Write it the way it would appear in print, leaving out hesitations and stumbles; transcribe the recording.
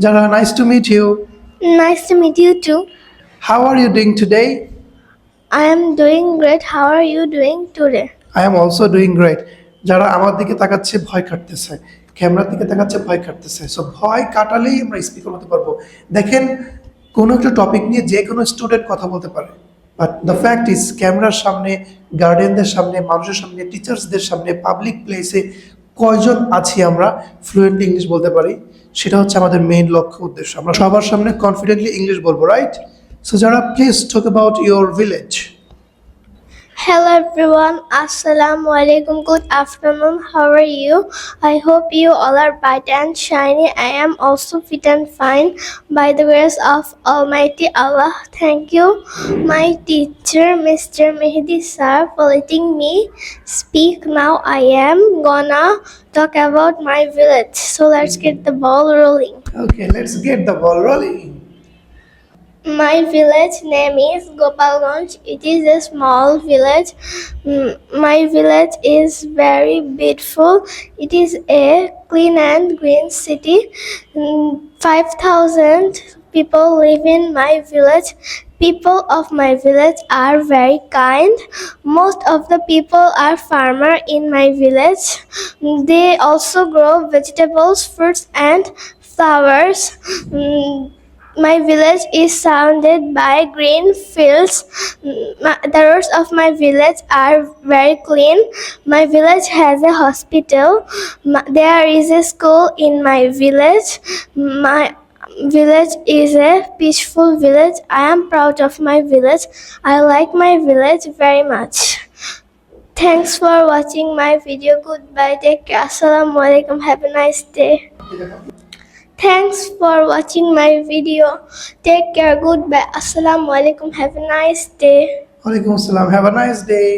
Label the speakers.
Speaker 1: Jara, nice to meet you.
Speaker 2: Nice to meet you too.
Speaker 1: How are you doing today?
Speaker 2: I am doing great. How are you doing today?
Speaker 1: I am also doing great. যারা আমার দিকে তাকাচ্ছে ভয় কাটতেছে, ক্যামেরার দিকে তাকাচ্ছে ভয় কাটতেছে, সো ভয় কাটালেই আমরা স্পিকার হতে পারবো। দেখেন, কোনো একটা টপিক নিয়ে যে কোনো স্টুডেন্ট কথা বলতে পারে, বাট দ্য ফ্যাক্ট ইজ ক্যামেরার সামনে, গার্ডিয়ানদের সামনে, মানুষের সামনে, টিচার্সদের সামনে, পাবলিক প্লেসে কয়জন আছি আমরা ফ্লুয়েন্টলি ইংলিশ বলতে পারি, সেটা হচ্ছে আমাদের মেইন লক্ষ্য উদ্দেশ্য। আমরা সবার সামনে কনফিডেন্টলি ইংলিশ বলবো, রাইট? সো যারা, please talk about your village.
Speaker 2: Hello everyone. Assalamu alaikum. Good afternoon. How are you? I hope you all are bright and shiny. I am also fit and fine by the grace of Almighty Allah. Thank you, my teacher, Mr. Mehdi sir, for letting me speak. Now I am gonna talk about my village. So let's get the ball rolling.
Speaker 1: Okay, let's get the ball rolling.
Speaker 2: My village name is Gopalganj. It is a small village. My village is very beautiful. It is a clean and green city. 5,000 people live in my village. People of my village are very kind. Most of the people are farmer in my village. They also grow vegetables, fruits and flowers. My village is surrounded by green fields. The roads of my village are very clean. My village has a hospital. There is a school in my village. My village is a peaceful village. I am proud of my village. I like my village very much. Thanks for watching my video. Goodbye. Take care. Assalamu alaikum. Have a nice day. Thanks for watching my video. Take care. Goodbye. Assalamu alaikum. Have a nice day.
Speaker 1: Walaikum assalam. Have a nice day.